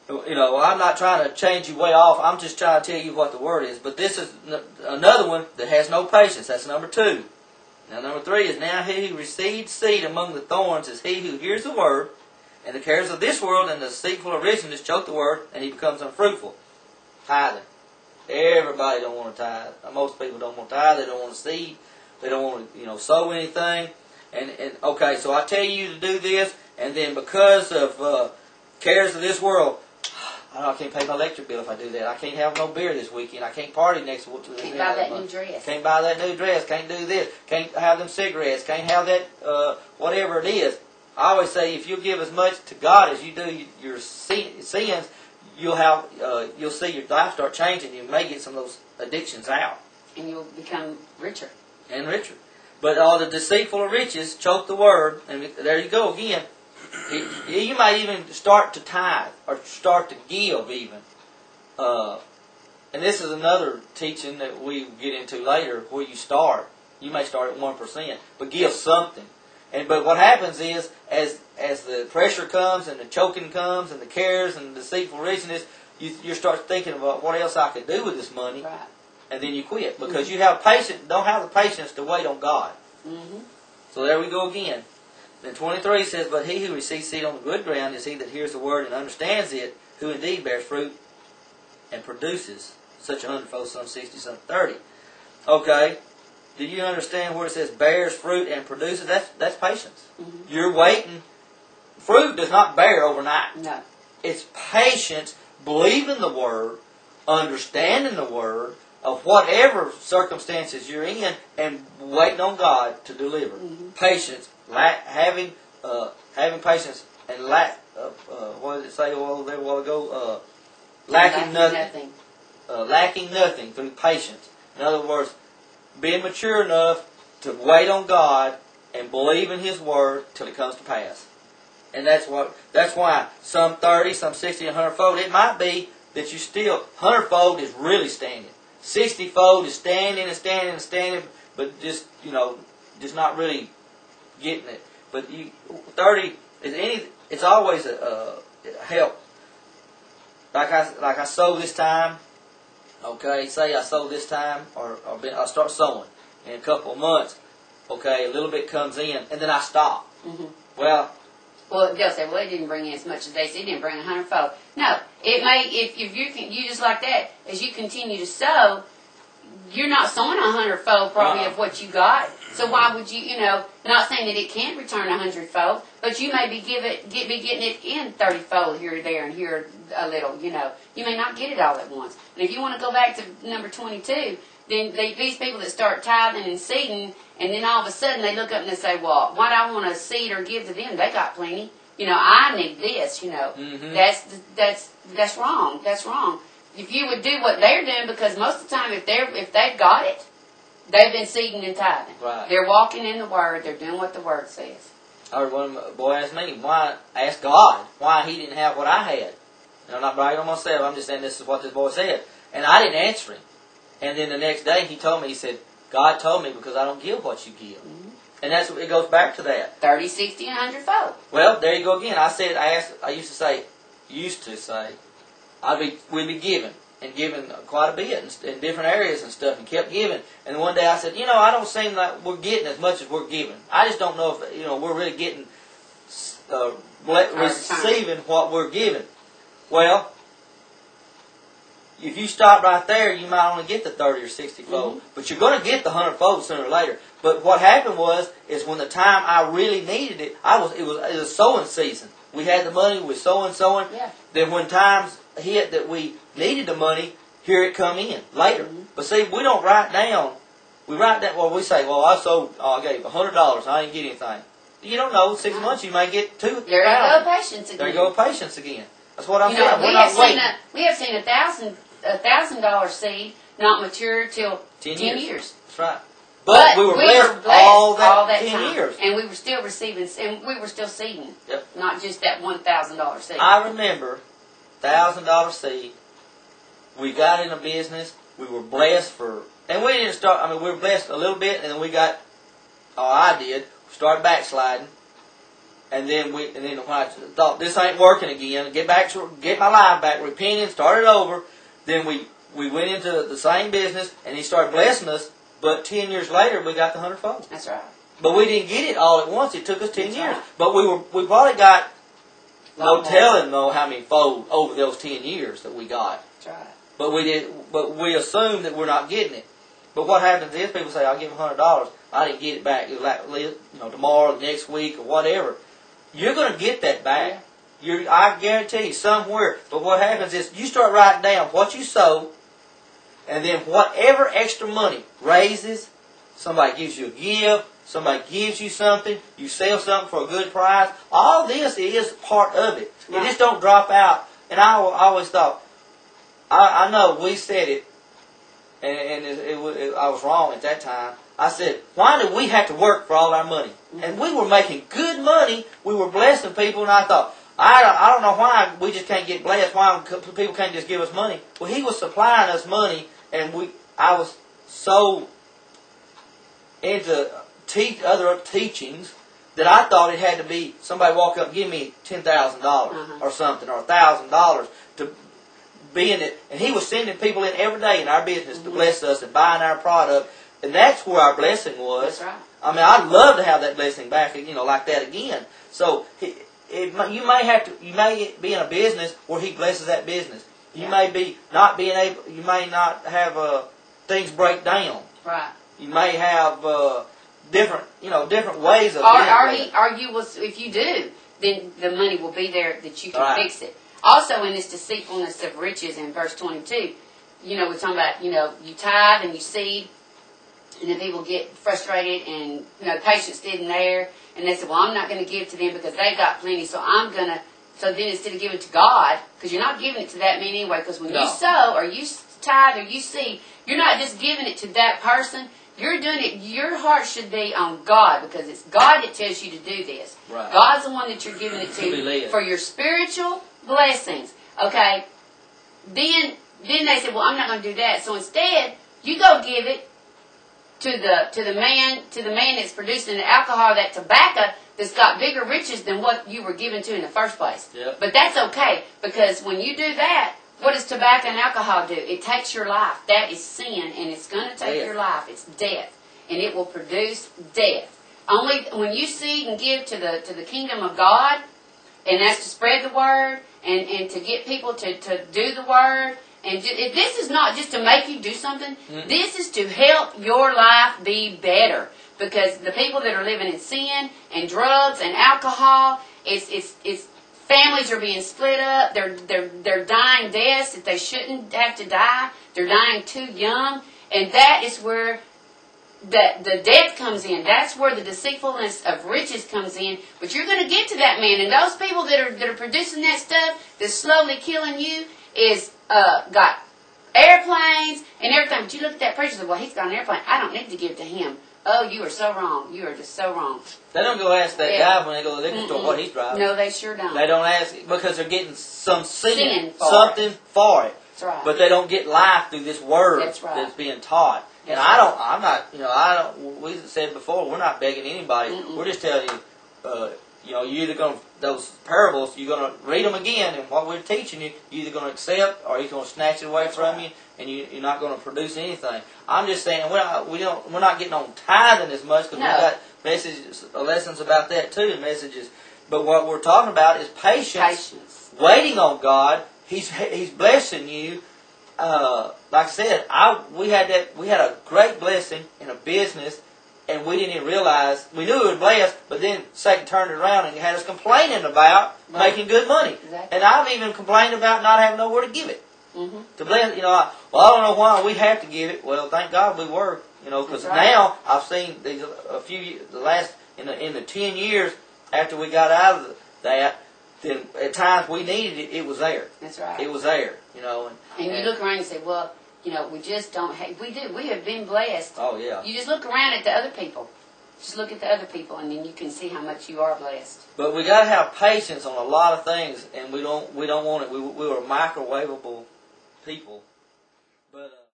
You know, I'm not trying to change you way off. I'm just trying to tell you what the word is. But this is another one that has no patience. That's number 2. Now, number 3 is, now he who receives seed among the thorns is he who hears the word, and the cares of this world and the deceitful of riches choke the word, and he becomes unfruitful. Tithing. Everybody don't want to tithe. Most people don't want to tithe. They don't want to seed. They don't want to, sow anything. And okay, so I tell you to do this, and then because of cares of this world, I can't pay my electric bill if I do that. I can't have no beer this weekend. I can't party next week. Can't buy that new dress. Can't buy that new dress. Can't do this. Can't have them cigarettes. Can't have that whatever it is. I always say, if you give as much to God as you do your sins, you'll see your life start changing. You may get some of those addictions out, and you'll become richer. And richer. But all the deceitful of riches choke the word, and there you go again. You might even start to tithe or start to give even. And this is another teaching that we get into later, where you start. You may start at 1%, but give something. But what happens is, as the pressure comes and the choking comes and the cares and the deceitful richness, you start thinking about what else I could do with this money, right. And then you quit because you don't have the patience to wait on God. Mm-hmm. So there we go again. Then 23 says, but he who receives seed on the good ground is he that hears the word and understands it, who indeed bears fruit and produces such 100-fold, some 60, some 30. Okay. Do you understand where it says bears fruit and produces? That's patience. Mm-hmm. You're waiting. Fruit does not bear overnight. No. It's patience, believing the word, understanding the word of whatever circumstances you're in, and waiting on God to deliver. Mm-hmm. Patience, having patience, and what did it say a while ago? Lacking nothing. Lacking nothing through patience. In other words, being mature enough to wait on God and believe in His word till it comes to pass. And that's why some 30, some 60, 100-fold. It might be that you still 100-fold is really standing. 60-fold is standing and standing and standing, but just not really getting it. But 30 is it's always a help. Like I sow this time. Okay, say I sow this time, or I start sowing in a couple of months. Okay, a little bit comes in, and then I stop. Mm-hmm. Well, they'll say, it didn't bring in as much as they said. It didn't bring 100-fold. No, it may. If you just like that, as you continue to sow, you're not sowing 100-fold probably of what you got. So why would you? Not saying that it can't return 100-fold, but you may be getting it in 30-fold here or there and here a little. You may not get it all at once. And if you want to go back to number 22, then these people that start tithing and seeding, and then all of a sudden they look up and they say, well, why do I want to seed or give to them? They got plenty. I need this. Mm-hmm. That's wrong. That's wrong. If you would do what they're doing, because most of the time if they've got it, they've been seeding and tithing. Right. They're walking in the Word. They're doing what the Word says. I heard one boy ask me, ask God why he didn't have what I had. I'm not bragging on myself. I'm just saying this is what this boy said. And I didn't answer him. And then the next day he told me, he said, God told me because I don't give what you give. Mm-hmm. And it goes back to that. 30, 60, and 100-fold. Well, there you go again. I used to say, we'd be giving quite a bit in different areas and stuff, and kept giving. And one day I said, I don't seem like we're getting as much as we're giving. I just don't know if we're really getting receiving what we're giving. Well, if you stop right there, you might only get the 30 or 60 fold, mm-hmm. But you're going to get the 100 fold sooner or later. But what happened is when the time I really needed it, it was sowing season. We had the money, we were sowing. Yeah. Then when times hit that we needed the money, here it come in later. Mm-hmm. But see, we don't write down. We write that. Well, we say, I gave $100. I didn't get anything. You don't know. 6 months you may get $2,000. There you go, patience again. There you go, patience again. That's what I'm saying. We're not waiting. We have seen $1,000 seed not mature till 10 years. That's right. But we were blessed all that 10 time. years. And we were still receiving, and we were still seeding. Yep. Not just that $1,000 seed. I remember $1,000 seed. We got in a business. We were blessed and we didn't start, we were blessed a little bit, and then I started backsliding. And then when I thought this ain't working again, get my life back, repented, started over. Then we went into the same business, and he started blessing us. But 10 years later, we got the 100-fold. That's right. But we didn't get it all at once. It took us 10 years. Right. But we probably got no telling though how many fold over those 10 years that we got. That's right. But we assume that we're not getting it. But what happens is people say, "I'll give $100." I didn't get it back. It was like, tomorrow, the next week, or whatever. You're going to get that back. Yeah. I guarantee you somewhere. But what happens is you start writing down what you sow, and then whatever extra money raises, somebody gives you a gift, somebody gives you something, you sell something for a good price. All this is part of it. Right. It just don't drop out. And I always thought, I know we said it, and I was wrong at that time. I said, why do we have to work for all our money? Mm-hmm. And we were making good money. We were blessing people, and I thought, I don't know why we just can't get blessed. Why people can't just give us money? Well, he was supplying us money, and I was so into other teachings that I thought it had to be somebody walk up and give me $10,000 or something, or $1,000 to be in it. And he was sending people in every day in our business to bless us and buying our product. And that's where our blessing was. That's right. I mean, I'd love to have that blessing back, like that again. So you may be in a business where he blesses that business. You may be not being able. You may not have things break down. Right. You may have different ways of. If you do, then the money will be there that you can fix it. Also, in this deceitfulness of riches in verse 22, we're talking about you tithe and you seed. And then people get frustrated, and patience didn't there, and they said, "Well, I'm not going to give to them because they got plenty, so I'm gonna." So then instead of giving to God, because you're not giving it to that man anyway, because when you sow or you tithe or you seed, you're not just giving it to that person. You're doing it. Your heart should be on God, because it's God that tells you to do this. Right. God's the one that you're giving it to for your spiritual blessings. Okay. Then they said, "Well, I'm not going to do that." So instead, you go give it to the man that's producing the alcohol, that tobacco that's got bigger riches than what you were given to in the first place. Yep. But that's okay, because when you do that, what does tobacco and alcohol do? It takes your life. That is sin, and it's going to take your life. It's death, and it will produce death. Only when you seed and give to the kingdom of God, and that's to spread the word and to get people to do the word. And this is not just to make you do something. Mm-hmm. This is to help your life be better. Because the people that are living in sin and drugs and alcohol, it's families are being split up. They're dying deaths that they shouldn't have to die. They're dying too young, and that is where the death comes in. That's where the deceitfulness of riches comes in. But you're going to get to that man, and those people that are producing that stuff that's slowly killing you is got airplanes and everything. But you look at that preacher and say, "Well, he's got an airplane. I don't need to give to him." Oh, you are so wrong. You are just so wrong. They don't go ask that guy when they go to the liquor store what he's driving. No, they sure don't. They don't ask because they're getting something for it. That's right. But they don't get life through this word that's being taught. And we said before, we're not begging anybody. Mm-mm. We're just telling you, you're either going to, those parables, you're going to read them again, and what we're teaching you, you're either going to accept or you're going to snatch it away from you, and you're not going to produce anything. I'm just saying, we're not getting on tithing as much, because we've got messages, lessons about that too, messages. But what we're talking about is patience. Waiting on God. He's blessing you. Like I said, we had a great blessing in a business, and we didn't even realize. We knew we were blessed, but then Satan turned it around and had us complaining about making good money. Exactly. And I've even complained about not having nowhere to give it. Mm-hmm. To bless, I don't know why we have to give it. Well, thank God we work, because now I've seen in the 10 years after we got out of that, then at times we needed it. It was there. That's right. It was there, And you look around and say, well, we just don't have. We do. We have been blessed. Oh yeah. You just look around at the other people. Just look at the other people, and then you can see how much you are blessed. But we got to have patience on a lot of things, and we don't want it. We were microwavable people. But